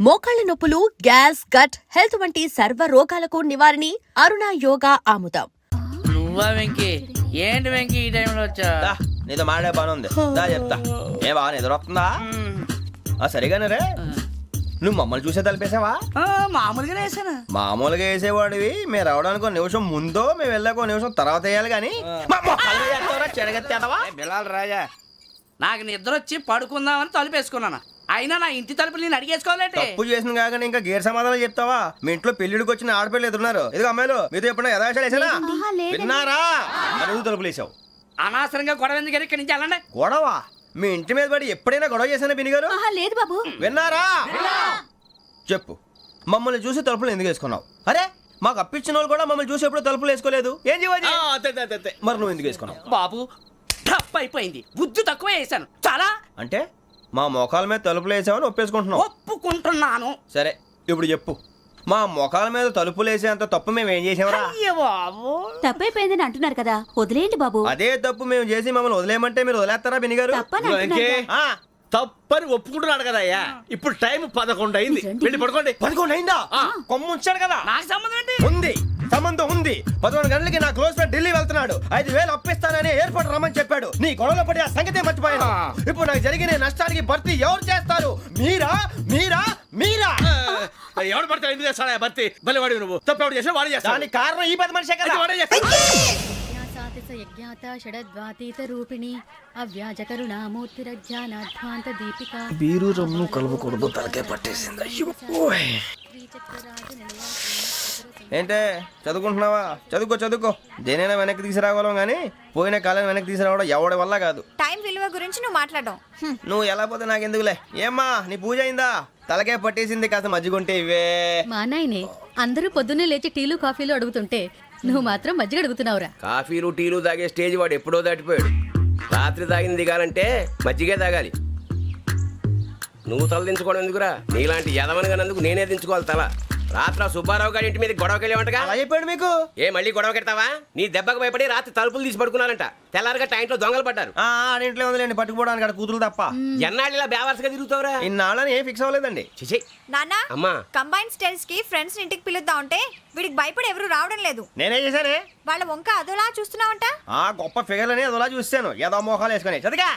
మోకాళ్ల నొప్పులు, gas, gut health వంటి సర్వ రోగాలకు నివారణి అరుణ యోగా ఆముదం. నువ్వా వెంకీ? ఏంటి వెంకీ ఈ టైంలో వచ్చా? నీతో మాడే పని ఉంది, చెప్తా. ఏ బాగా నిద్రొస్తుందా? సరిగానే రే, నువ్వు మమ్మల్ని చూసే తలిపేసావా? మామూలుగానే వేసాను. మామూలుగా వేసేవాడివి. మేము రావడానికి ఒక నిమిషం ముందో మేము వెళ్ళాక ఒక నిమిషం తర్వాత వేయాలి కానీ బిలాల్ రాజా, నాకు నిద్ర వచ్చి పడుకుందామని తలుపేసుకున్నాను. అయినా నా ఇంటి తలుపులు నేను అడిగేసుకోవాలంటే తప్పు చేసిన కాక ఇంకా గేర్ సమాధానం చెప్తావా? మీ ఇంట్లో పెళ్లిడికి వచ్చిన ఆడపిల్లలు ఎదురున్నారు. ఇదిగో అమ్మాయిలు, మీతో ఎప్పుడైనా యథాశాలు వేసానా? విన్నారా? అడుగు తలుపులు వేసావు. అనవసరంగా గొడవ ఎందుకు? ఇక్కడి నుంచి వెళ్ళండి. గొడవ? మీ ఇంటి మీద పడి ఎప్పుడైనా గొడవ చేశానా బిని గారు? లేదు బాబు. విన్నారా? చెప్పు, మమ్మల్ని చూసి తలుపులు ఎందుకు వేసుకున్నావు? అరే, మాకు అప్పించిన వాళ్ళు కూడా మమ్మల్ని చూసి ఎప్పుడు తలుపులు వేసుకోలేదు. ఏం చేయాలి? మరి నువ్వు ఎందుకు వేసుకున్నావు? బాబు తప్పు అయిపోయింది, బుద్ధి తక్కువ వేసాను చాలా. అంటే మా మోకాల మీద తలుపులు వేసామని ఒప్పేసుకుంటున్నావు? ఒప్పుకుంటున్నాను. సరే, ఇప్పుడు చెప్పు, మా మొఖాల మీద తలుపులు వేసేంత తప్పు మేము ఏం చేసామరా? తప్పైపోయిందని అంటున్నారు కదా, వదిలేయండి బాబు. అదే తప్పు మేము చేసి మమ్మల్ని వదిలేయమంటే మీరు వదిలేస్తారా బిని గారు? తప్పని ఒప్పుకుంటున్నాడు కదా అయ్యా. ఇప్పుడు టైం 11 అయింది, వెళ్ళి పడుకోండి. 11 అయిందా? కొమ్ము ఉంచాడు కదా. నాకు సంబంధం ఏంటి? ఉంది, సంబంధం ఉంది. 11 గంటలకి నా క్లోజ్ ఫ్రెండ్ ఢిల్లీ వెళ్తున్నాడు. 5,000 అప్పిస్తానని ఎయిర్పోర్ట్ రమ్మని చెప్పాడు. నీ గొడవలో పడి ఆ సంగతే మర్చిపోయాను. ఇప్పుడు నాకు జరిగిన నష్టానికి భర్తీ ఎవరు చేస్తారు? మీరా మీరా మీరా? ఎవడు పడితే ఎందుకు చేస్తాడా భర్తీ? భలే వాడి నువ్వు. తప్పు ఎవడు చేసా వాడు చేస్తాడు. దానికి కారణం ఈ 10 మనిషే కదా. వాడే చేస్తాడు. బీరు రమ్ము కలుపుకూడదు, తలకే పట్టేసింది. ఏంటే చదువుకుంటున్నావా? చదువుకో. దేనైనా వెనక్కి తీసుకురావాలం కానీ పోయిన కాలం వెనక్కి తీసుకురావడం ఎవడి వల్ల కాదు. టైం విలువ గురించి నువ్వు మాట్లాడడం. నువ్వు ఎలా పోతే నాకెందుకులే. ఏమ్మా, నీ పూజ అయిందా? తలకే పట్టేసింది, కాస్త మజ్జిగుంటే ఇవే. మా నాయనే అందరూ పొద్దున్నే లేచి టీలు కాఫీలు అడుగుతుంటే నువ్వు మాత్రం మజ్జిగ అడుగుతున్నావురా. కాఫీలు టీలు తాగే స్టేజ్ వాడు ఎప్పుడో దాటిపోయాడు. రాత్రి తాగింది దిగాలంటే మజ్జిగే తాగాలి. నువ్వు తల దించుకోవడం ఎందుకురా? నీలాంటి యదవనగానందుకు నేనే దించుకోవాలి తల. రాత్రి సుబ్బారావు గారి ఇంటి మీద గొడవకి వెళ్ళామంటగా. అలా చెప్పాడు మీకు? ఏ మళ్ళీ గొడవ కెడతావా? నీ దెబ్బకు భయపడి రాత్రి తలుపులు తీసి పడుకున్నారంట. తెల్లారగా టైంట్లో దొంగలు పడ్డారు. ఇంట్లో ఉందిలేండి, పట్టుకుపోవడానికి అక్కడ కూతురు తప్ప. ఎన్నాళ్ళు ఇలా బేవర్స్గా తిరుగుతావురా? ఇన్నాళ్ళని ఏం ఫిక్స్ అవ్వలేదండి. చిచి నాన్న, అమ్మా, కంబైన్ స్టైల్స్ కి ఫ్రెండ్స్ ఇంటికి పిలుద్దాం అంటే వీడికి భయపడి ఎవరు రావడం లేదు. నేనేం చేశానే? వాళ్ళ వంక అదోలా చూస్తున్నావంట. గొప్ప ఫిగర్లని అదోలా చూస్తాను, ఏదో మోహాలు వేసుకొని. చదిగా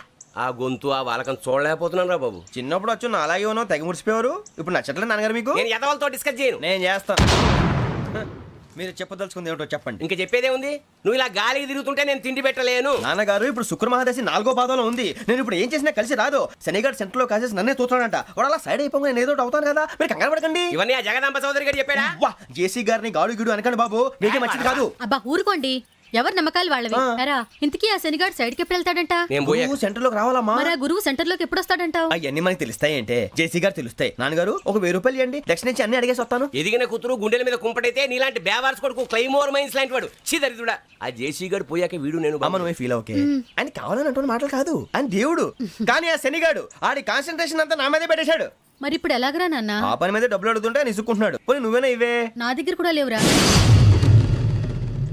ఆ గొంతు ఆ వాలకం చూడలేకపోతున్నాను రా బాబు. చిన్నప్పుడు వచ్చి నా అలాగే ఉన్నావు, తెగ ముడిచిపోయారు. ఇప్పుడు నచ్చట్లేదు నాన్నగారు మీకు? నేను యదవలతో డిస్కస్ చేయను. నేను చేస్తాను. మీరు చెప్పదలుచుకుంది ఏమిటో చెప్పండి. ఇంకా చెప్పేదే ఉంది? నువ్వు ఇలా గాలికి తిరుగుతుంటే నేను తిండి పెట్టలేను. నాన్నగారు, ఇప్పుడు శుక్ర మహాదశి 4వ పాదంలో ఉంది. నేను ఇప్పుడు ఏం చేసినా కలిసి రాదు. శనిగారు సెంటర్ లో కాసేసి నన్నే చూస్తాడంట. వాడు అలా సైడ్ అయిపోయి నేను ఏదో అవుతాను కదా, మీరు కంగారు పడకండి. ఇవన్నీ ఆ జగదాంబ చౌదరి గారు చెప్పాడా? జేసీ గారిని గాడు గిడు అనకండి బాబు, మీకే మంచిది కాదు. అబ్బా ఊరుకోండి, ఎవరి నమ్మకాలు వాళ్ళవి. ఇంతకీ ఆ శనిగాడు సైడ్ కి ఎప్పుడు వెళ్తాడంట? సెంటర్ లోకి రావాలమ్మా. మరి ఆ గురువు సెంటర్ లోకి ఎప్పుడు వస్తాడంటావు? అవన్నీ మనకి తెలుస్తాయి అంటే జేసీ గారు తెలుస్తాయి. నాన్నగారు, ఒక 1000 రూపాయలు ఇవ్వండి, దక్షిణ నుంచి అన్ని అడిగేసి వస్తాను. ఎదిగిన కూతురు గుండెల మీద కుంపటైతే నీలాంటి బేవార్స్ కొడుకు క్లైమోర్ మైన్స్ లాంటి వాడు చీదరిదుడా. ఆ జేసీ గారు పోయాక వీడు నేను అమ్మ నువ్వే ఫీల్ ఓకే. ఆయన కావాలని అంటున్న మాటలు కాదు, ఆయన దేవుడు. కానీ ఆ శనిగాడు ఆడి కాన్సన్ట్రేషన్ అంతా నా మీదే పెట్టేశాడు. మరి ఇప్పుడు ఎలాగరా నాన్న? ఆ పని మీద డబ్బులు అడుగుతుంటే నిసుక్కుంటున్నాడు. పోనీ నువ్వేనా ఇవే? నా దగ్గర కూడా లేవురా.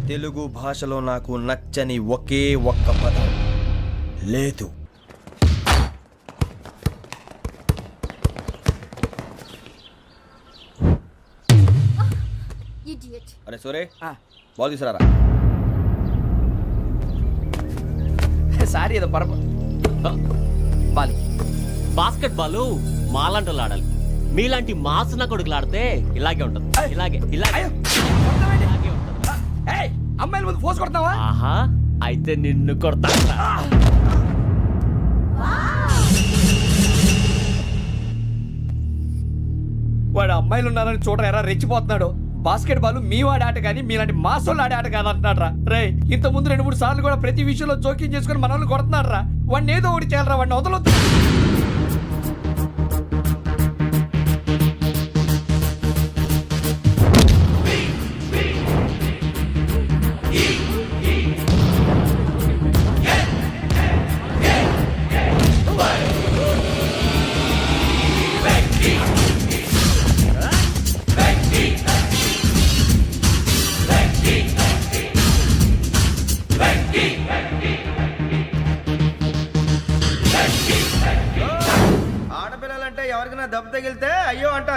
తెలుగు భాషలో నాకు నచ్చని ఒకే ఒక్క పదం లేదు. అరే సోరే, బాల్ తీసుకురారా. సారీ ఏదో బాస్కెట్ బాల్ మాలాంటి వాళ్ళు ఆడాలి. మీలాంటి మాసన కొడుకులు ఆడితే ఇలాగే ఉంటుంది. ఇలాగే అమ్మాయిల ముందు ఫోర్స్ కొడతావా? ఆహా, అయితే నిన్ను కొడతా. వాడు అమ్మాయిలు ఉన్నారని చూడరా ఎలా రెచ్చిపోతున్నాడు. బాస్కెట్ బాల్ మీ వాడి ఆట కానీ మీలాంటి మాసోళ్ళు ఆడే ఆట కాదు అంటున్నాడు రా. రే, ఇంత ముందు 2-3 సార్లు కూడా ప్రతి విషయంలో జోక్యం చేసుకుని మన వాళ్ళు కొడుతున్నాడు రా. వాడిని ఏదో ఒకటి చేయాలరా, వాడిని వదలొద్దు.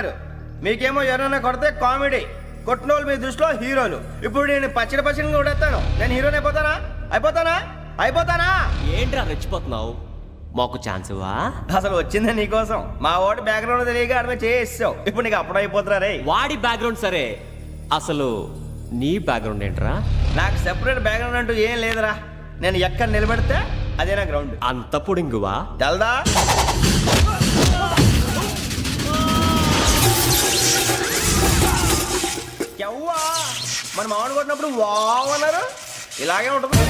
కొడతారు, మీకేమో ఎవరైనా కొడితే కామెడీ, కొట్టిన వాళ్ళు మీ దృష్టిలో హీరోలు. ఇప్పుడు నేను పచ్చడి కొడేస్తాను, నేను హీరోని అయిపోతానా? ఏంట్రా రెచ్చిపోతున్నావు? మాకు ఛాన్స్ ఇవ్వా? అసలు వచ్చిందే నీకోసం. మా ఓటు బ్యాక్గ్రౌండ్ తెలియక అడిమే చేసావు, ఇప్పుడు నీకు అప్పుడు అయిపోతున్నా రే. వాడి బ్యాక్గ్రౌండ్ సరే, అసలు నీ బ్యాక్గ్రౌండ్ ఏంట్రా? నాకు సెపరేట్ బ్యాక్గ్రౌండ్ అంటూ ఏం లేదురా. నేను ఎక్కడ నిలబెడితే అదే నా గ్రౌండ్. అంత పుడింగువా? తెల్దా? ఎవ్వా మన మామిడి కొట్టినప్పుడు వావ్ అన్నారు, ఇలాగే ఉంటుంది.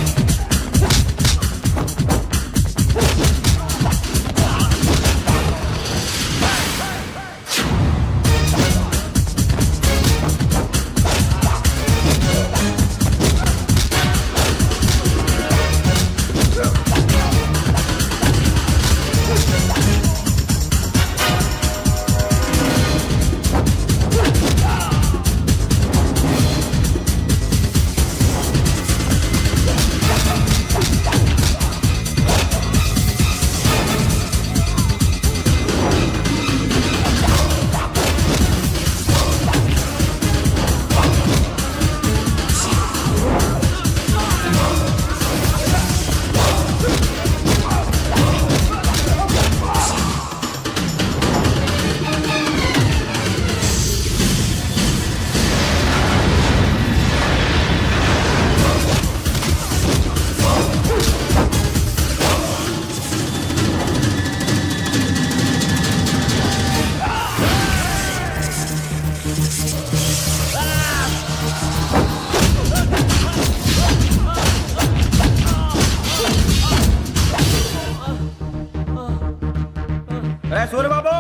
సూర్యబాబు,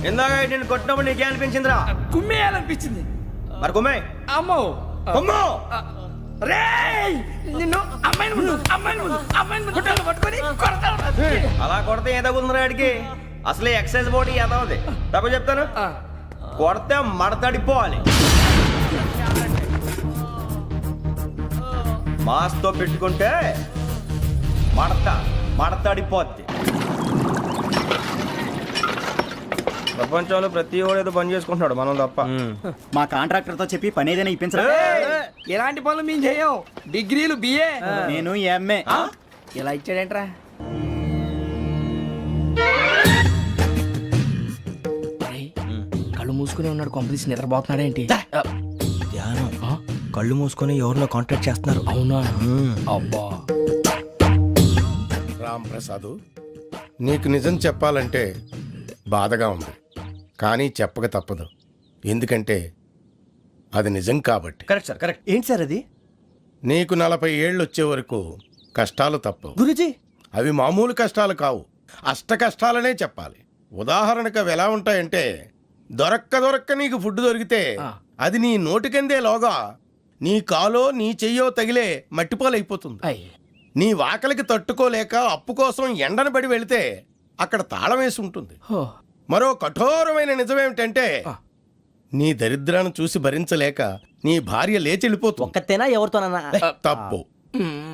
ఇందాక నేను కొట్టినప్పుడు నీకే అనిపించిందిరా? కుమ్మేయాలనిపించింది. మరి కుమ్మే. అమ్మో కుమ్ము. రేయ్, నిన్ను అమ్మాయిని ముందు గుడ్డలు పట్టుకొని కొడతాను. అలా కొడితే ఏదో ఉందిరా ఆడికి. అసలే ఎక్సైజ్ బాడీ ఏదవుది. తప్ప చెప్తాను, కొడితే మడతడిపోవాలి. మాస్తో పెట్టుకుంటే మడతడిపోద్ది. ప్రపంచంలో ప్రతి వాడు ఏదో పని చేసుకుంటున్నాడు, మనం తప్ప. మా కాంట్రాక్టర్ తో చెప్పి పని ఏదైనా ఇప్పించరా? ఎలాంటి పనులు మేము చేయం. డిగ్రీలు బిఏ, నేను ఎంఏ. ఇలా ఇచ్చాడేంట్రా? కళ్ళు మూసుకుని ఉన్నాడు, కొంపదీసి నిద్రపోతున్నాడేంటి? ధ్యానం. కళ్ళు మూసుకొని ఎవరినో కాంటాక్ట్ చేస్తున్నారు. అవునా? అబ్బా. రామ్ ప్రసాద్, నీకు నిజం చెప్పాలంటే బాధగా ఉంది, కానీ చెప్పక తప్పదు. ఎందుకంటే అది నిజం కాబట్టి. Correct sir, correct. ఏంటి సార్ అది? నీకు 40 ఏళ్ళు వచ్చే వరకు కష్టాలు తప్పవు గురుజీ. అవి మామూలు కష్టాలు కావు, అష్ట కష్టాలనే చెప్పాలి. ఉదాహరణకు అవి ఎలా ఉంటాయంటే, దొరక్క నీకు ఫుడ్ దొరికితే అది నీ నోటికందే లోగా నీ కాలో నీ చెయ్యో తగిలే మట్టిపాలైపోతుంది. నీ వాకలికి తట్టుకోలేక అప్పు కోసం ఎండను పడి వెళితే అక్కడ తాళం వేసి ఉంటుంది. మరో కఠోరమైన నిజమేమిటంటే, నీ దరిద్రాన్ని చూసి భరించలేక నీ భార్య లేచి వెళ్ళిపోతుంది. ఒక్కతేనా ఎవరితోనన్నా? తప్పు.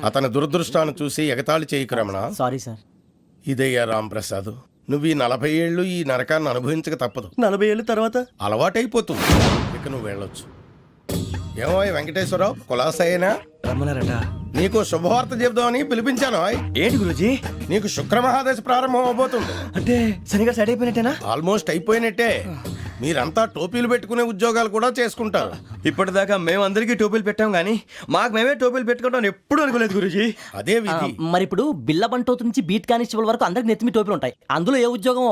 అతని దురదృష్టాన్ని చూసి ఎగతాళి చేయకు రమణ. Sorry sir. ఇదయ్యా రాంప్రసాద్, నువ్వు ఈ 40 ఏళ్ళు ఈ నరకాన్ని అనుభవించక తప్పదు. 40 ఏళ్ళ తర్వాత అలవాటైపోతుంది. ఇక నువ్వు వెళ్ళొచ్చు. ఏమో వెంకటేశ్వరరావు, కులాసైనా రమ్మన్నారట. నీకు శుభవార్త చెబుదామని పిలిపించాను. ఏంటి గురుజీ? నీకు శుక్రమహాదశ ప్రారంభం అవబోతుంది. అంటే శనిగా సెట్ అయిపోయినట్టేనా? ఆల్మోస్ట్ అయిపోయినట్టే. మీరంతా టోపీలు పెట్టుకునే ఉద్యోగాలు కూడా చేసుకుంటారు. ఇప్పటిదాకా మేమందరికీ టోపీలు పెట్టాం కానీ మాకు మేమే టోపీలు పెట్టుకుంటాం ఎప్పుడు అనుకోలేదు గురుజీ. అదే విధి. మరి ఇప్పుడు బిల్ల బంటోతు నుంచి బీట్ కానిస్టేబుల్ వరకు అందరికి నెత్తిమి టోపీలు ఉంటాయి. అందులో ఏ ఉద్యోగం?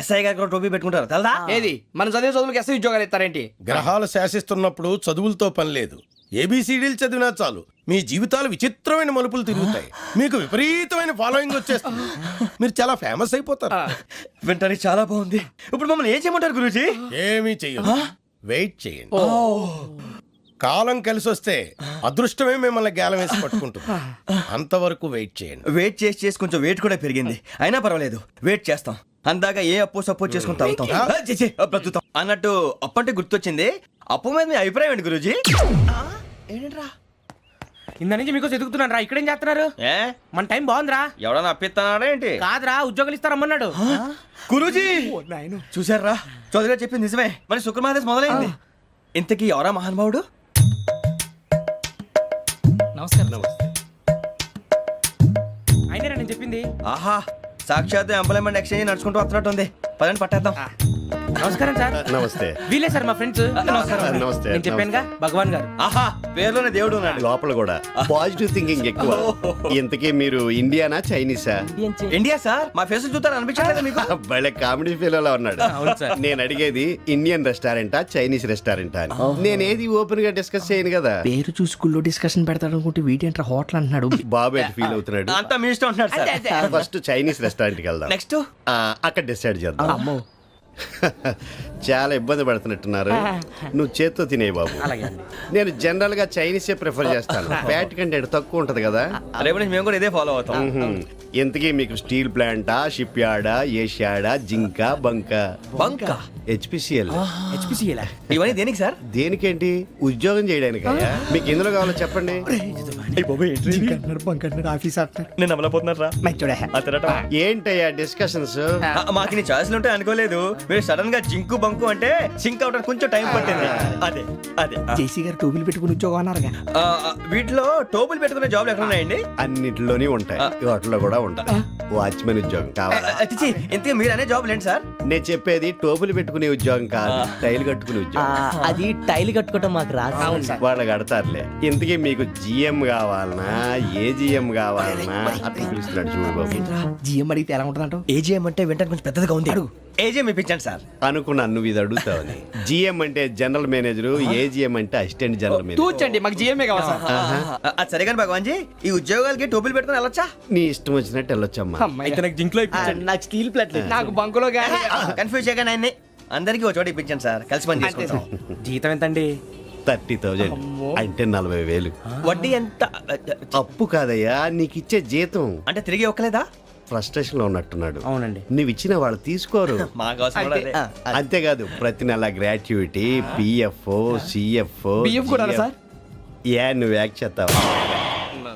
ఎస్ఐ గారు కూడా టోపీ పెట్టుకుంటారు తెలదా? ఏది మన చదివే చదువులకు ఎస్ఐ ఉద్యోగాలు ఇస్తారేంటి? గ్రహాలు శాసిస్తున్నప్పుడు చదువులతో పని లేదు. ఏబిసిడీలు చదివినా చాలు మీ జీవితాలు విచిత్రమైన మలుపులు తిరుగుతాయి. మీకు విపరీతమైన ఫాలోయింగ్ వచ్చేస్తుంది. మీరు చాలా ఫేమస్ అయిపోతారు. వింటానికి చాలా బాగుంది. ఇప్పుడు మమ్మల్ని ఏం చేయమంటారు గురూజీ? ఏమీ చెయ్యదు, వెయిట్ చేయండి. కాలం కలిసి వస్తే అదృష్టమే మిమ్మల్ని గేలం వేసి పట్టుకుంటుంది. అంతవరకు వెయిట్ చేయండి. వెయిట్ చేసి కొంచెం వెయిట్ కూడా పెరిగింది. అయినా పర్వాలేదు, వెయిట్ చేస్తాం. అందాక ఏ అప్పు సపోర్ట్ చేసుకుని తాగుతాం, బ్రతుకుతాం అన్నట్టు. అప్పు అంటే గుర్తొచ్చింది, అప్పు మీద మీ అభిప్రాయం ఏంటి గురూజీ? ఏంటరా ఇంత నుంచి మీకు ఎదుగుతున్నాను రా. ఇక్కడేం చేస్తున్నారు? ఏ మన టైం బాగుందిరా. ఎవడన్నా అప్పిస్తున్నాడా ఏంటి? కాదురా, ఉద్యోగాలు ఇస్తారమ్మన్నాడు. గురూజీ చూసారా, చౌదరి గారు చెప్పింది నిజమే. మరి శుక్రమాదేశ్ మొదలైంది. ఇంతకీ ఎవరా మహానుభావుడు? అయినరా నేను చెప్పింది. ఆహా, సాక్షాత్ ఎంప్లాయ్మెంట్ ఎక్స్చేంజ్ నడుచుకుంటూ వస్తున్నట్టు ఉంది. పదండి పట్టేద్దాం. నమస్కారం సార్. నమస్తే. వీలే సార్ మా ఫ్రెండ్స్. నమస్కారం. నమస్తే. నేను చెప్పానుగా భగవాన్ గారు. ఆహా, పేర్లోనే దేవుడు ఉన్నాడు. లోపల కూడా పాజిటివ్ థింకింగ్ ఎక్కువ. ఇంతకీ మీరు ఇండియానా చైనీసా? India sir. మా ఫేస్ చూస్తారు అనిపించలేదు మీకు? భలే కామెడీ ఫీల్ అలా ఉన్నాడు. నేను అడిగేది ఇండియన్ రెస్టారెంటా చైనీస్ రెస్టారెంటా అని. నేనేది ఓపెన్ గా డిస్కస్ చేయను కదా. పేరు చూసుకుల్లో డిస్కషన్ పెడతాడు అనుకుంటే వీటేంట్రా హోటల్ అంటున్నాడు. బాబు ఎట్ ఫీల్ అవుతున్నాడు. అంతా మీ ఇష్టం అంటున్నాడు సార్. ఫస్ట్ చైనీస్ రెస్టారెంట్ కి వెళ్దాం. నెక్స్ట్ అక్కడ డిసైడ్ చేద్దాం. చాలా ఇబ్బంది పడుతున్నట్టున్నారు. నువ్వు చేత్తో తినే బాబు. నేను జనరల్ గా చైనీసే ప్రిఫర్ చేస్తాను. ఫ్యాట్ కంటెంట్ తక్కువ ఉంటది కదా. రేపు నుంచి మేము కూడా ఇదే ఫాలో అవుతాం. ఇంతకీ మీకు స్టీల్ ప్లాంటా, షిప్ యార్డా, ఏషియాడా, జింక, బంకా? బంకా, హెచ్పిసిఎల్. ఇవన్నీ దేనికి సార్? దేనికేంటి? ఉద్యోగం చేయడానికి. మీకు ఎందులో కావాలో చెప్పండి. నేను అమలపోతున్నారా? ఏంటయ్యా డిస్కషన్స్? మాకు నీ ఛాయిస్లు ఉంటాయి అనుకోలేదు. మీరు సడన్ గా జింకు బంకు అంటే సింక్ అవడానికి కొంచెం టైం పట్టింది. అదే అదే జేసీ గారు టోపీలు పెట్టుకుని ఉద్యోగం అన్నారుగా. వీటిలో టోపులు పెట్టుకునే జాబ్లు ఎక్కడ ఉన్నాయండి? అన్నిటిలోనే ఉంటాయి, వాటిలో కూడా ఉంటాయి. వాచ్మెన్ ఉద్యోగం కావాలా? ఇంతకీ మీరు అనే జాబ్ ఏంటి సార్? నేను చెప్పేది టోపులు పెట్టుకునే ఉద్యోగం కాదు, టైల్ కట్టుకునే ఉద్యోగం. అది టైల్ కట్టుకోవటం మాకు రాదు. వాళ్ళు కడతారులే. ఇంతకీ మీకు జిఎం కావాలనా, ఏ జిఎం కావాలనా? అట్లా పిలుస్తున్నాడు చూడు బాబు. జిఎం అడిగితే ఎలా ఉంటుందంట? ఏజీఎం అంటే వెంటనే కొంచెం పెద్దదిగా ఉంది. ఏజీఎం ఇప్పించండి సార్. అనుకున్నాను నువ్వు ఇది అడుగుతావని. జిఎం అంటే జనరల్ మేనేజర్, ఏజిఎం అంటే అసిస్టెంట్ జనరల్ మేనేజర్. తూచండి, మాకు జీఎంఏ కావాలి సార్. అది సరే కానీ భగవాన్ జీ, ఈ ఉద్యోగాలకి టోపులు పెట్టుకుని వెళ్ళొచ్చా? నీ ఇష్టం వచ్చినట్టు వెళ్ళొచ్చమ్మా. అయితే నాకు జింక్ లో ఇప్పించండి. నాకు స్టీల్ ప్లేట్ నాకు బంకులో గానీ. కన్ఫ్యూజ్ చేయగానే ఆయన్ని అందరికీ ఒక చోట ఇప్పించండి సార్. కలిసి పని చేసుకుంటాం. జీతం ఎంతండి? 30,000 అంటే 40,000. వడ్డీ ఎంత? అప్పు కాదయ్యా, నీకు ఇచ్చే జీతం. అంటే తిరిగి ఒక్కలేదా? ఫ్రస్ట్రేషన్ లో ఉన్నట్టున్నాడు. అవునండి. నువ్వు ఇచ్చిన వాళ్ళు తీసుకోరు. మాకు అవసరం కూడా అదే. అంతేకాదు ప్రతి నెల గ్రాట్యుటీ, పిఎఫ్, సిఎఫ్. బియ్యం కూడా సార్? ఏ నువ్వు యాక్ చేస్తావా?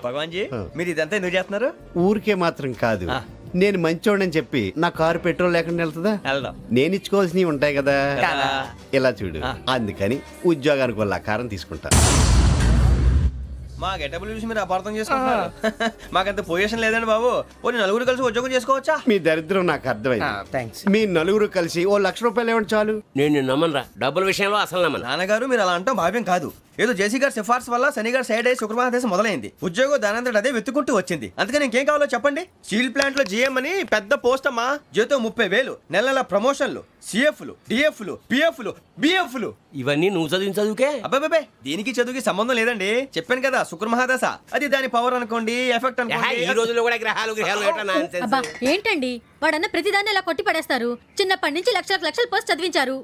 భగవాన్ జీ, మీరు ఇదంతా ఎందుకు చేస్తున్నారు? ఊరికే మాత్రం కాదు, నేను మంచోడని చెప్పి నా కారు పెట్రోల్ లేకుండా వెళ్తుందా? వెళ్దాం. నేను ఇచ్చుకోవాల్సినవి ఉంటాయి కదా. ఇలా చూడు, అందుకని ఉద్యోగానికి వాళ్ళ ఆకారం తీసుకుంటా. మా గెటబుల్ చూసి మీరు అపార్థం చేసుకుంటున్నారు. మాకంత పొజిషన్ లేదండి బాబు. పోనీ నలుగురు కలిసి ఉద్యోగం చేసుకోవచ్చా? మీ దరిద్రం నాకు అర్థమైంది. థ్యాంక్స్. మీ నలుగురు కలిసి ఓ ₹1,00,000 ఇవ్వండి చాలు. నేను నమ్మనరా, డబ్బుల విషయంలో అసలు నమ్మను. నాన్నగారు మీరు అలా అంటాం భావ్యం కాదు. ఏదో జేసీ గారి సిఫార్సు వల్ల శని గారు సైడ్ అయ్యి శుక్రమహాదేశం మొదలైంది. ఉద్యోగం దానంతటి అదే వెతుకుంటూ వచ్చింది. అందుకని ఇంకేం కావాలో చెప్పండి. స్టీల్ ప్లాంట్ లో జీఎం అని పెద్ద పోస్ట్ అమ్మా. జీతం 30,000, నెల నెల ప్రమోషన్లు, సిఎఫ్లు, డిఎఫ్లు, పిఎఫ్లు, బిఎఫ్లు. ఇవన్నీ నువ్వు చదివిన చదువుకే. అబ్బాబే, దీనికి చదువుకి సంబంధం లేదండి. చెప్పాను కదా, శుక్రమహాదశ. అది దాని పవర్ అనుకోండి, ఎఫెక్ట్ ఈ అనుకోండి. రోజుల్లో కూడా గ్రహాలు ఏటా nonsense? అబ్బా ఏంటండి వాడన్న ప్రతిదాన్ని ఇలా కొట్టి పడేస్తారు. చిన్నప్పటి నుంచి లక్షలు పోస్ట్ చదివించారు.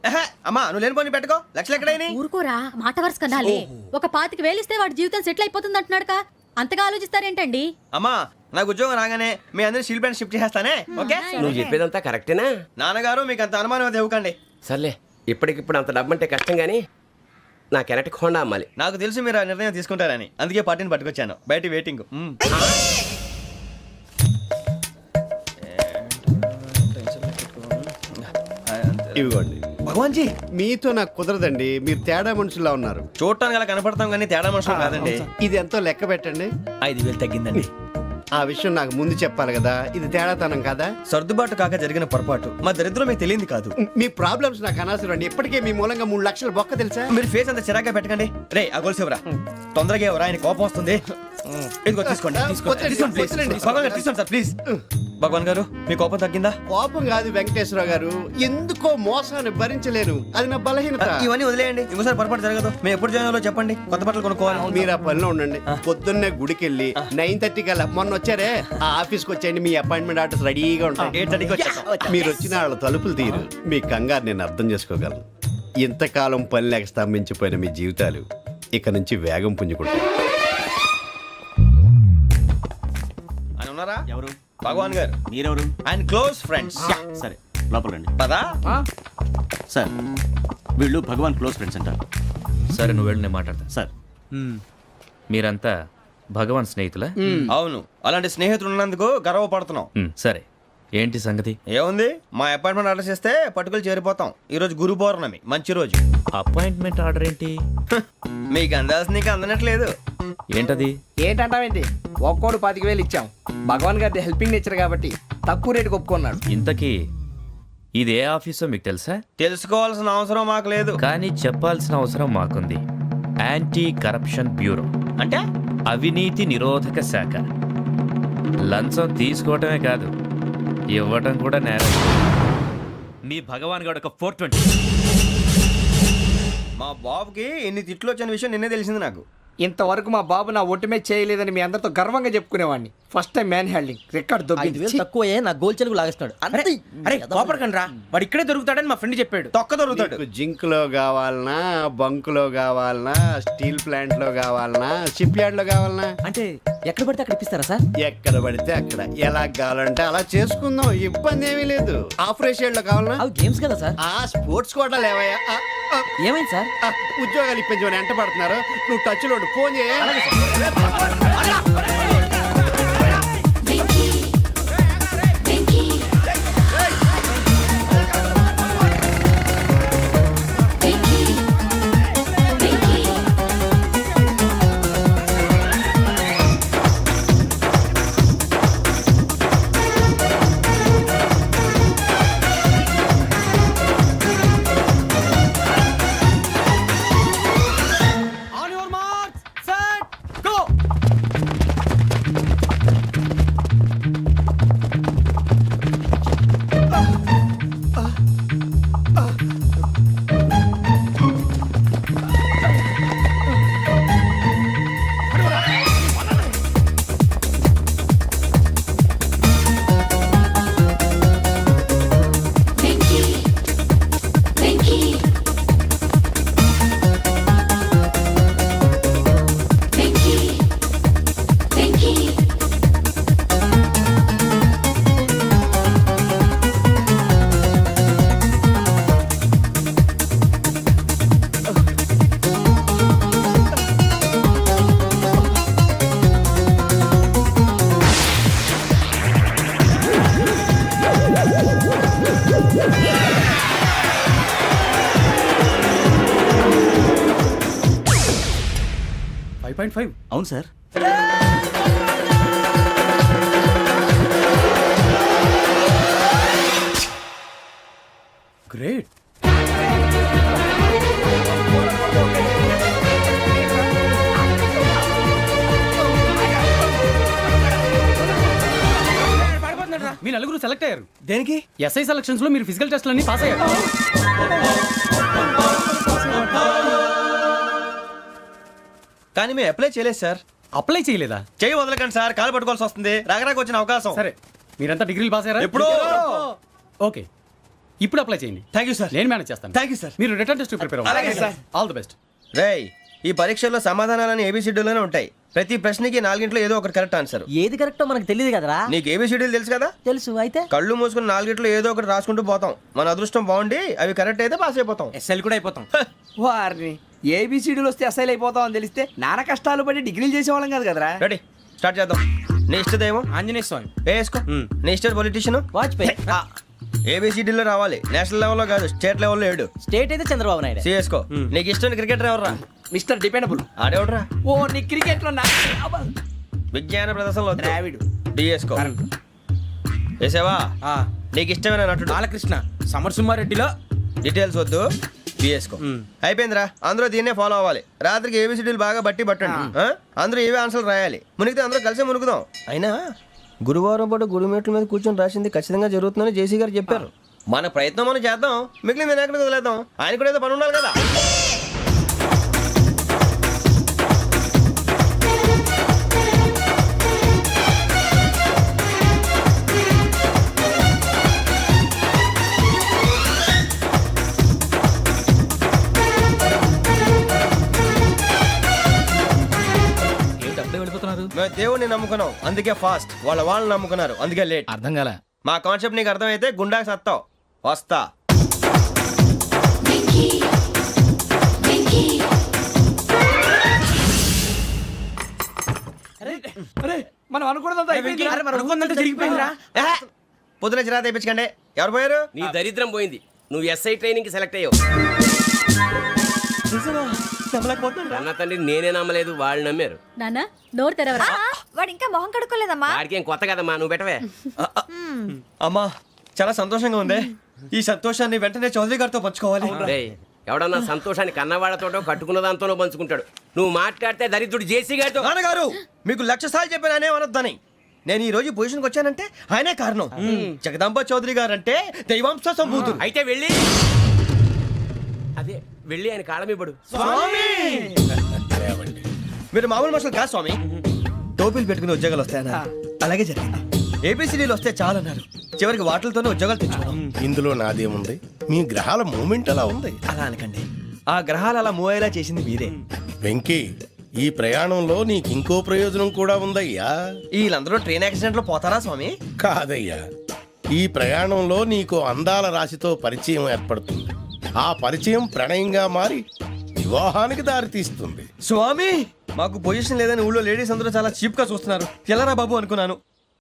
అమ్మా నువ్వు లేని పోనీ పెట్టుకో. లక్షలు ఎక్కడైనా ఊరుకోరా, మాట వరుస కదాలే. ఒక 25,000 ఇస్తే వాడి జీవితం సెటిల్ అయిపోతుంది అంటున్నాడుగా. అంతగా ఆలోచిస్తారేంటండి? అమ్మా నాకు ఉద్యోగం రాగానే మీ అందరినీ స్టీల్ ప్లాంట్ షిఫ్ట్ చేస్తానే. ఓకే? నువ్వు చెప్పేదంతా కరెక్టేనా? నాన్నగారు మీకు అంత అనుమానం అది ఇవ్వకండి. సర్లే, ఇప్పటికిప్పుడు అంత డబ్బు అంటే కష్టం కానీ నా కెనటిక్ హోండా అమ్మాలి. నాకు తెలుసు మీరు ఆ నిర్ణయం తీసుకుంటారని, అందుకే పార్టీని పట్టుకొచ్చాను. బయట వెయిటింగ్. ఇవ్వండి. భగవాన్ జీ, మీతో నాకు కుదరదండి, మీరు తేడా మనుషుల్లా ఉన్నారు. చూడటానికి అలా కనపడతాం కానీ తేడా మనుషులు కాదండి. ఇది ఎంతో లెక్క పెట్టండి. 5,000 తగ్గిందండి. ఆ విషయం నాకు ముందు చెప్పాలి కదా. ఇది తేడాతనం కదా. సర్దుబాటు కాక జరిగిన పొరపాటు. మా దరిద్రం మీకు తెలియంది కాదు. మీ ప్రాబ్లమ్స్ నాకు అనవసరం అండి. ఇప్పటికే మీ మూలంగా 3 లక్షలు బొక్క తెలుసా? మీరు ఫేస్ అంత చిరాగ్గా పెట్టకండి. రే ఆ గొలుసు ఎవరా? తొందరగా ఎవరా, ఆయన కోపం వస్తుంది. ఇదిగో తీసుకోండి. తీసుకోండి ప్లీజ్. భగవాన్ గారు తీసుకోండి సార్ ప్లీజ్. భగవాన్ గారు మీ కోపం తగ్గిందా? కోపం కాదు వెంకటేశ్వర గారు, ఎందుకో మోసాన్ని భరించలేను, అది నా బలహీనత. ఇవన్నీ వదిలేయండి, ఇంకోసారి పొరపాటు జరగదు. మేము ఎప్పుడు జాయిన్ అవ్వాలో చెప్పండి, కొత్త బట్టలు కొనుక్కోవాలి. మీరు ఆ పనిలో ఉండండి. పొద్దున్నే గుడికి వెళ్ళి 9:30 కల్లా, మొన్న వచ్చారే ఆ ఆఫీస్కి వచ్చేయండి. మీ అపాయింట్మెంట్ ఆర్డర్స్ రెడీగా ఉంటాయి. 8:30కి వచ్చేస్తాం. మీరు వచ్చిన వాళ్ళ తలుపులు తీరు. మీ కంగారు నేను అర్థం చేసుకోగలను. ఇంతకాలం పని లేక స్తంభించిపోయిన మీ జీవితాలు ఇక నుంచి వేగం పుంజుకుంటాయి. ఆయన ఉన్నారా? ఎవరు? భగవాన్ గారు. మీరెవరు? ఆయన క్లోజ్ ఫ్రెండ్స్. సరే, లోపల రండి. పదా సార్, వీళ్ళు భగవాన్ క్లోజ్ ఫ్రెండ్స్ అంటారు. సరే నువ్వు వెళ్ళి నేను మాట్లాడతా. సార్, మీరంతా భగవాన్ స్నేహితులా అవును, అలాంటి స్నేహితులు ఉన్నందుకు గర్వపడుతున్నాం. సరే, ఏంటి సంగతి? ఏముంది, మా అపాయింట్మెంట్ ఆర్డర్ చేస్తే పట్టుకులు చేరిపోతాం. ఈ రోజు గురు పౌర్ణమి, మంచి రోజు. అపాయింట్మెంట్ ఆర్డర్ ఏంటి? మీకు అందాల్సిన నీకు అందనట్లేదు. ఏంటది? ఏంటంటావేంటి? ఒక్కోడు 25,000 ఇచ్చాం. భగవాన్ గారి హెల్పింగ్ నేచర్ కాబట్టి తక్కువ రేటుకి ఒప్పుకున్నాడు. ఇంతకీ ఇది ఏ ఆఫీసో మీకు తెలుసా? తెలుసుకోవాల్సిన అవసరం మాకు లేదు. కానీ చెప్పాల్సిన అవసరం మాకుంది. యాంటీ కరప్షన్ బ్యూరో, అంటే అవినీతి నిరోధక శాఖ. లంచం తీసుకోవటమే కాదు, ఇవ్వటం కూడా నేరం. మీ భగవాన్ గారు ఒక 420. మా బాబుకి ఎన్ని తిట్లు వచ్చిన విషయం నిన్నే తెలిసింది నాకు. ఇంతవరకు మా బాబు నా ఒట్టుమే చేయలేదని మీ అందరితో గర్వంగా చెప్పుకునేవాడిని. ఫస్ట్ టైం మ్యాన్ హ్యాండింగ్ రికార్డ్ దొబ్బింది. తక్కువే నా గోల్ చెలుగు లాగేస్తున్నాడు. అరే కోపడకండి రా, వాడు ఇక్కడే దొరుకుతాడని మా ఫ్రెండ్ చెప్పాడు. తొక్క దొరుకుతాడు. నీకు జింక్ లో కావాలనా, బంక్ లో కావాలనా, స్టీల్ ప్లాంట్ లో కావాలనా, షిప్ యార్డ్ లో కావాలనా? అంటే ఎక్కడ పడితే అక్కడ ఇప్పిస్తారా సార్? ఎక్కడ పడితే అక్కడ, ఎలా కావాలంటే అలా చేసుకుందాం, ఇబ్బంది ఏమీ లేదు. ఆపరేషన్ లో కావాలనా? అవి గేమ్స్ కదా సార్. ఆ స్పోర్ట్స్ కోటా లేవయ్యా. ఏమైంది సార్? ఉద్యోగాలు ఇప్పించమని ఎంట పడుతున్నారు. నువ్వు టచ్ లో ఫోన్ చేయ. అవును సార్. గ్రేట్. మీ నలుగురు సెలెక్ట్ అయ్యారు. దేనికి? ఎస్ఐ సెలక్షన్స్ లో మీరు ఫిజికల్ టెస్ట్ అన్ని పాస్ అయ్యారు. కానీ మేము అప్లై చేయలేదు సార్. అప్లై చేయలేదా? చేయి వదలకండి సార్, కాలు పట్టుకోవాల్సి వస్తుంది. రాగరాకు వచ్చిన అవకాశం. సరే, మీరంతా డిగ్రీలు పాస్ అయ్యారా? ఎప్పుడో. ఓకే, ఇప్పుడు అప్లై చేయండి. Thank you sir. నేను మేనేజ్ చేస్తాను. Thank you sir. మీరు రిటర్న్ టెస్ట్ ప్రిపేర్ అవ్వండి. అలాగే సార్. All the best. రేయ్, ఈ పరీక్షల్లో సమాధానాలని ఏబిసిడ్యూల్లోనే ఉంటాయి. ప్రతి ప్రశ్నకి 4 ఏదో ఒకటి కరెక్ట్ ఆన్సర్. ఏది కరెక్టో మనకు తెలియదు కదరా. నీకు ఏబిసిడ్యూల్ తెలుసు కదా? తెలుసు. అయితే కళ్ళు మూసుకుని 4 ఏదో ఒకటి రాసుకుంటూ పోతాం. మన అదృష్టం బాగుండి అవి కరెక్ట్ అయితే పాస్ అయిపోతాం. ఎస్ఎల్ కూడా అయిపోతాం. వారిని ఏబిసిడీలు వస్తే ఎస్ఐలు అయిపోతాం అని తెలిస్తే నాన్న కష్టాలు పడి డిగ్రీలు చేసేవాళ్ళం కాదు కదరా. రెడీ, స్టార్ట్ చేద్దాం. నీ ఇష్టదేమో ఆంజనేయ స్వామి. వేసుకో. నీ ఇష్ట పొలిటీషియన్ వాజ్పేయి. ఏబిసిడీలో రావాలి, నేషనల్ లెవెల్లో కాదు, స్టేట్ లెవెల్లో 7. స్టేట్ అయితే చంద్రబాబు నాయుడు. సిఎస్కో. నీకు ఇష్టం క్రికెటర్ ఎవర్రా? Mister dependable. ఆడేవడరా? ఓ నీ క్రికెట్ లో విజ్ఞాన ప్రదర్శనలో ద్రావిడు. డిఎస్కో. వేసావా? నీకు ఇష్టమైన నటుడు? బాలకృష్ణ. సమర్సింహారెడ్డిలో డీటెయిల్స్ వద్దు, బిఎస్కో. అయిపోయిందిరా, అందరూ దీన్నే ఫాలో అవ్వాలి. రాత్రికి ఏబిసిడీలు బాగా బట్టి పట్టండి. అందరూ ఏవే ఆన్సర్లు రాయాలి. మునిగితే అందరూ కలిసి మునుగుదాం. అయినా గురువారం పాటు గురుమేట్ల మీద కూర్చొని రాసింది ఖచ్చితంగా జరుగుతుందని జేసీ గారు చెప్పారు. మన ప్రయత్నం మనం చేద్దాం, మిగిలింది ఎక్కడికి వదిలేద్దాం. ఆయన కూడా ఏదో పని ఉండాలి కదా. మేము దేవుడిని నమ్ముకున్నాం, అందుకే ఫాస్ట్. వాళ్ళు నమ్ముకున్నారు, అందుకే లేట్. అర్థం కాలే. మా కాన్సెప్ట్ నీకు అర్థమైతే గుండాకి సత్తావు. వస్తా. అనుకున్నదంతా అయిపోయింది. అరే, మరి అనుకున్నదంతా జరిగిపోయిందిరా. ఏహే, పొద్దున చిరా తెప్పించకండి. ఎవరు పోయారు? నీ దరిద్రం పోయింది. నువ్వు ఎస్ఐ ట్రైనింగ్ కి సెలెక్ట్ అయ్యావు. అన్న తండ్రి నేనే నమ్మలేదు, వాళ్ళు నమ్మారు. నాన్న నోరు తెరవరా. వాడు ఇంకా మొహం కడుక్కోలేదమ్మా. వాడికి ఏం కొత్త కదమ్మా, నువ్వు పెట్టవే. అమ్మా చాలా సంతోషంగా ఉంది. ఈ సంతోషాన్ని వెంటనే చౌదరి గారితో పంచుకోవాలి. డేయ్, ఎవడన్నా సంతోషాన్ని కన్నవాళ్లతోటో కట్టుకున్న దాంతోనో పంచుకుంటాడు. నువ్వు మాట్లాడితే దరిద్రుడు జేసీ గారితో. నాన్నగారు మీకు 1,00,000 సార్లు చెప్పాననే అనొద్దని. నేను ఈ రోజు పొజిషన్కి వచ్చానంటే ఆయనే కారణం. జగదాంబ చౌదరి గారు అంటే దైవాంశ సంభూతుడు. అయితే వెళ్ళి అదే వెళ్ళి ఆయన కాళ్ళమివ్వడు. మీరు మామూలు మనుషులు కాదు స్వామి. టోపీలు పెట్టుకుని ఉద్యోగాలు వస్తాయన్నారు, అలాగే జరిగింది. ఏబిసిడీలు వస్తే చాలన్నారు, చివరికి వాటిలతోనే ఉద్యోగాలు తెచ్చుకున్నాం. ఇందులో నాదేముంది, మీ గ్రహాల మూమెంట్ అలా ఉంది. అలా అనకండి, ఆ గ్రహాలు అలా మూవ్ అయ్యేలా చేసింది మీరే. వెంకీ, ఈ ప్రయాణంలో నీకు ఇంకో ప్రయోజనం కూడా ఉందయ్యా. వీళ్ళందరూ ట్రైన్ యాక్సిడెంట్ లో పోతారా స్వామి? కాదయ్యా, ఈ ప్రయాణంలో నీకు అందాల రాశితో పరిచయం ఏర్పడుతుంది. ఆ పరిచయం ప్రణయంగా మారి వివాహానికి దారితీస్తుంది. స్వామి మాకు పొజిషన్ లేదని ఊళ్ళో లేడీస్ అందరూ చాలా చీప్ గా చూస్తున్నారు. ఎలారా బాబు అనుకున్నాను.